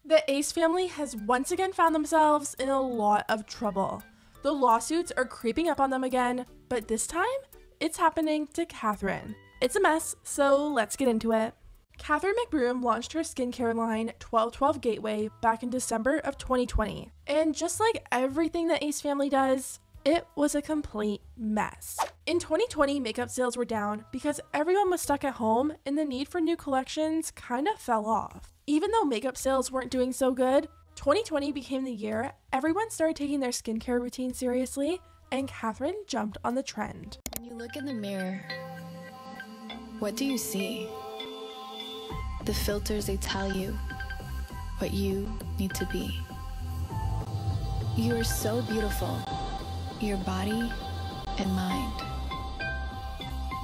The Ace family has once again found themselves in a lot of trouble. The lawsuits are creeping up on them again, but this time, it's happening to Catherine. It's a mess, so let's get into it. Catherine McBroom launched her skincare line 1212 Gateway back in December of 2020. And just like everything the Ace family does, it was a complete mess. In 2020, makeup sales were down because everyone was stuck at home and the need for new collections kind of fell off. Even though makeup sales weren't doing so good, 2020 became the year everyone started taking their skincare routine seriously, and Catherine jumped on the trend. When you look in the mirror, what do you see? The filters, they tell you what you need to be. You are so beautiful, your body and mind.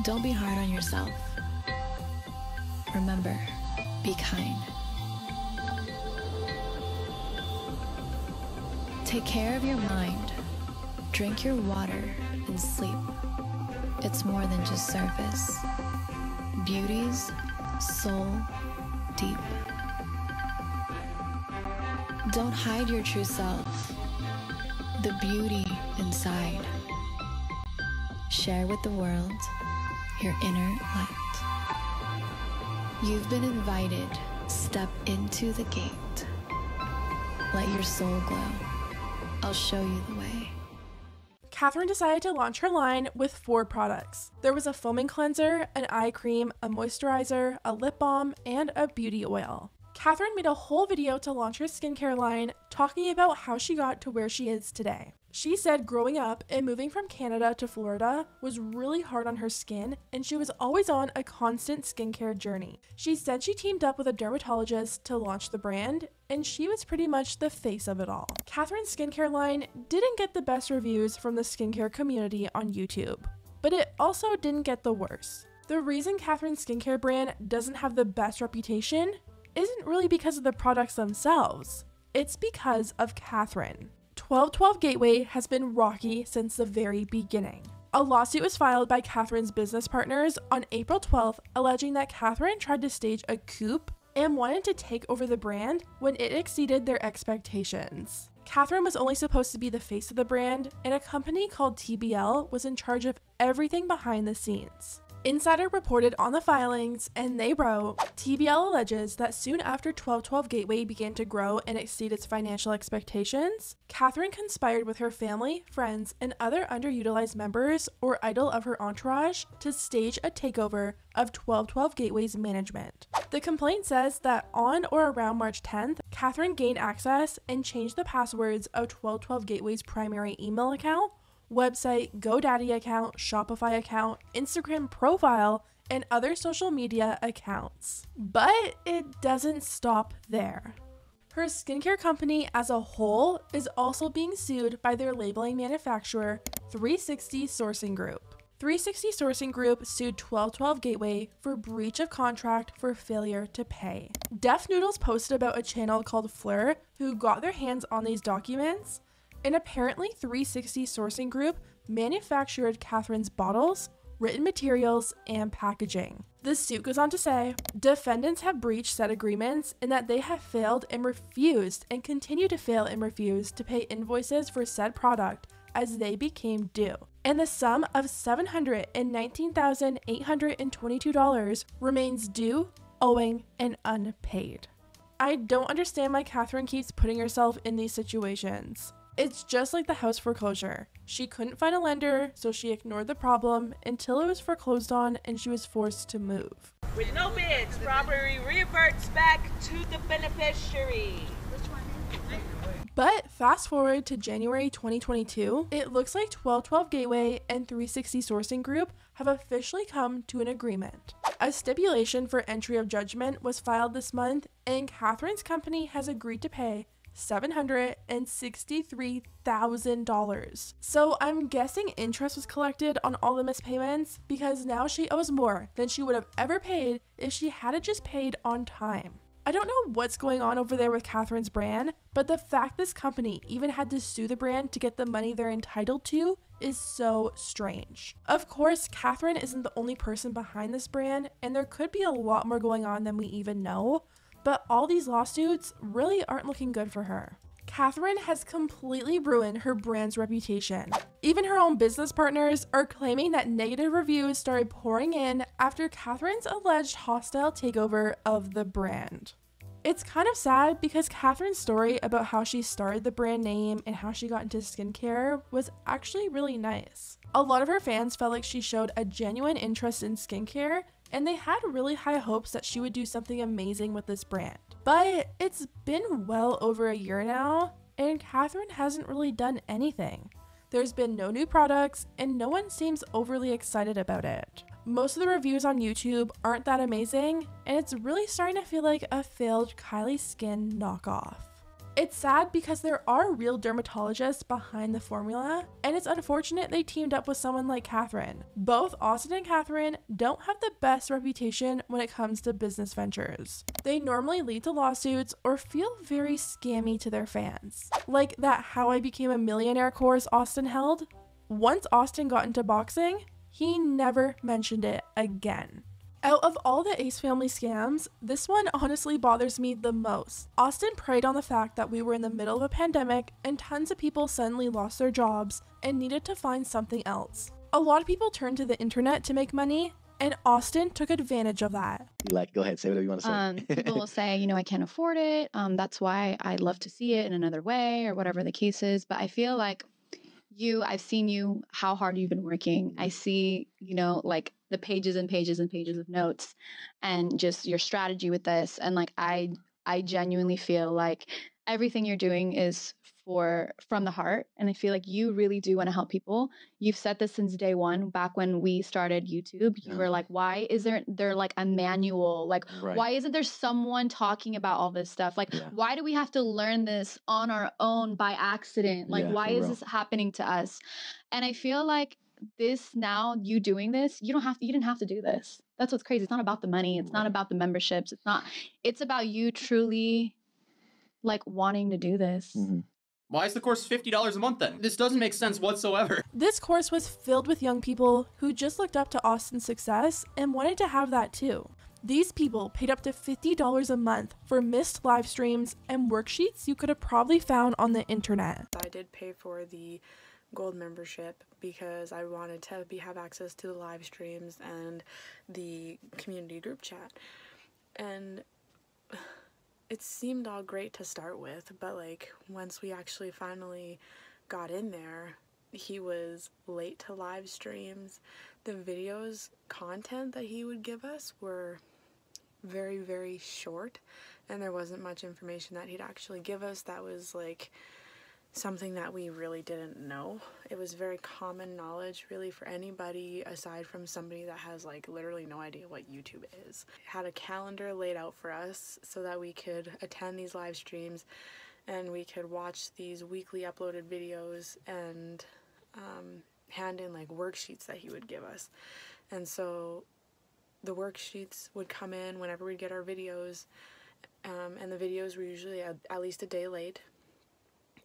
Don't be hard on yourself. Remember, be kind. Take care of your mind. Drink your water and sleep. It's more than just surface. Beauty's soul deep. Don't hide your true self, the beauty inside. Share with the world your inner light. You've been invited. Step into the gate. Let your soul glow. I'll show you the way. Catherine decided to launch her line with 4 products. There was a foaming cleanser, an eye cream, a moisturizer, a lip balm, and a beauty oil. Catherine made a whole video to launch her skincare line, talking about how she got to where she is today. She said growing up and moving from Canada to Florida was really hard on her skin, and she was always on a constant skincare journey. She said she teamed up with a dermatologist to launch the brand, and she was pretty much the face of it all. Catherine's skincare line didn't get the best reviews from the skincare community on YouTube, but it also didn't get the worst. The reason Catherine's skincare brand doesn't have the best reputation isn't really because of the products themselves. It's because of Catherine. 1212 Gateway has been rocky since the very beginning. A lawsuit was filed by Catherine's business partners on April 12th, alleging that Catherine tried to stage a coup and wanted to take over the brand when it exceeded their expectations. Catherine was only supposed to be the face of the brand, and a company called TBL was in charge of everything behind the scenes. Insider reported on the filings, and they wrote, TBL alleges that soon after 1212 Gateway began to grow and exceed its financial expectations, Catherine conspired with her family, friends, and other underutilized members or idle of her entourage to stage a takeover of 1212 Gateway's management. The complaint says that on or around March 10th, Catherine gained access and changed the passwords of 1212 Gateway's primary email account, website, GoDaddy account, Shopify account, Instagram profile, and other social media accounts. But it doesn't stop there. Her skincare company as a whole is also being sued by their labeling manufacturer, 360 Sourcing Group. 360 Sourcing Group sued 1212 Gateway for breach of contract for failure to pay. Def Noodles posted about a channel called Fleur who got their hands on these documents, and apparently 360 Sourcing Group manufactured Catherine's bottles, written materials, and packaging. The suit goes on to say, defendants have breached said agreements in that they have failed and refused and continue to fail and refuse to pay invoices for said product as they became due. And the sum of $719,822 remains due, owing, and unpaid. I don't understand why Catherine keeps putting herself in these situations. It's just like the house foreclosure. She couldn't find a lender, so she ignored the problem until it was foreclosed on and she was forced to move. With no bids, property reverts back to the beneficiary. But fast forward to January 2022, it looks like 1212 Gateway and 360 Sourcing Group have officially come to an agreement. A stipulation for entry of judgment was filed this month, and Catherine's company has agreed to pay $763,000. So I'm guessing interest was collected on all the missed payments because now she owes more than she would have ever paid if she had just paid on time. I don't know what's going on over there with Catherine's brand, but the fact this company even had to sue the brand to get the money they're entitled to is so strange. Of course, Catherine isn't the only person behind this brand, and there could be a lot more going on than we even know, But all these lawsuits really aren't looking good for her. Catherine has completely ruined her brand's reputation. Even her own business partners are claiming that negative reviews started pouring in after Catherine's alleged hostile takeover of the brand. It's kind of sad because Catherine's story about how she started the brand name and how she got into skincare was actually really nice. A lot of her fans felt like she showed a genuine interest in skincare, and they had really high hopes that she would do something amazing with this brand. But it's been well over a year now, and Catherine hasn't really done anything. There's been no new products, and no one seems overly excited about it. Most of the reviews on YouTube aren't that amazing, and it's really starting to feel like a failed Kylie Skin knockoff. It's sad because there are real dermatologists behind the formula, and it's unfortunate they teamed up with someone like Catherine. Both Austin and Catherine don't have the best reputation when it comes to business ventures. They normally lead to lawsuits or feel very scammy to their fans. Like that How I Became a Millionaire course Austin held. Once Austin got into boxing, he never mentioned it again. Out of all the Ace family scams, this one honestly bothers me the most. Austin preyed on the fact that we were in the middle of a pandemic and tons of people suddenly lost their jobs and needed to find something else. A lot of people turned to the internet to make money, and Austin took advantage of that. Go ahead, say whatever you want to say. People will say, I can't afford it. That's why I'd love to see it in another way or whatever the case is. But I feel like I've seen you, how hard you've been working. I see, the pages and pages and pages of notes and just your strategy with this. And I genuinely feel like everything you're doing is from the heart. And I feel like you really do want to help people. You've said this since day one, back when we started YouTube. You were like, why is there like a manual? Why isn't there someone talking about all this stuff? Why do we have to learn this on our own by accident? Why is this happening to us? And I feel like now you doing this, you didn't have to do this. That's what's crazy. It's not about the money. It's not about the memberships. It's about you truly wanting to do this. Mm-hmm. Why is the course $50 a month then? This doesn't make sense whatsoever. This course was filled with young people who just looked up to Austin's success and wanted to have that too. These people paid up to $50 a month for missed live streams and worksheets you could have probably found on the internet. I did pay for the gold membership because I wanted to have access to the live streams and the community group chat. And it seemed all great to start with, but once we actually finally got in there, he was late to live streams. The videos content that he would give us were very, very short, and there wasn't much information that he'd actually give us that was something that we really didn't know. It was very common knowledge really for anybody aside from somebody that has literally no idea what YouTube is. It had a calendar laid out for us so that we could attend these live streams and we could watch these weekly uploaded videos and hand in worksheets that he would give us. And so the worksheets would come in whenever we'd get our videos, and the videos were usually at least a day late.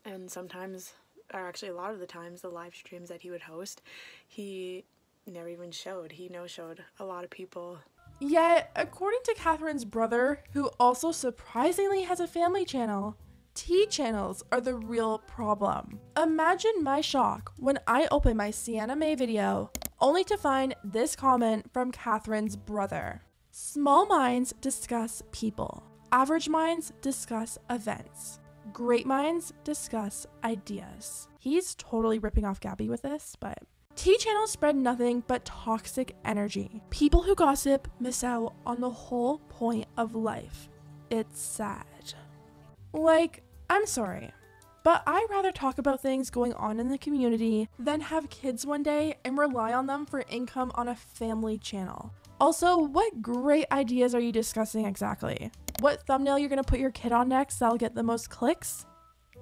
And sometimes, or actually a lot of the times, the live streams that he would host, he never even showed. He no-showed a lot of people. Yet, according to Catherine's brother, who also surprisingly has a family channel, T channels are the real problem. Imagine my shock when I opened my Sienna May video, only to find this comment from Catherine's brother. Small minds discuss people. Average minds discuss events. Great minds discuss ideas. He's totally ripping off Gabby with this, but T channels spread nothing but toxic energy. People who gossip miss out on the whole point of life. It's sad. I'm sorry, but I'd rather talk about things going on in the community than have kids one day and rely on them for income on a family channel. Also, what great ideas are you discussing exactly? What thumbnail you're gonna put your kid on next that'll get the most clicks?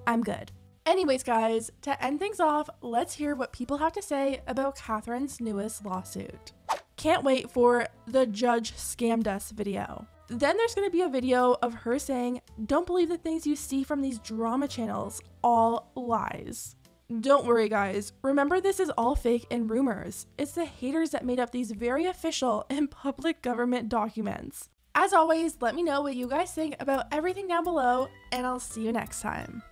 I'm good. Anyways, guys, to end things off, let's hear what people have to say about Catherine's newest lawsuit. Can't wait for the Judge Scammed Us video. Then there's gonna be a video of her saying, don't believe the things you see from these drama channels, all lies. Don't worry guys, remember this is all fake and rumors. It's the haters that made up these very official and public government documents. As always, let me know what you guys think about everything down below, and I'll see you next time.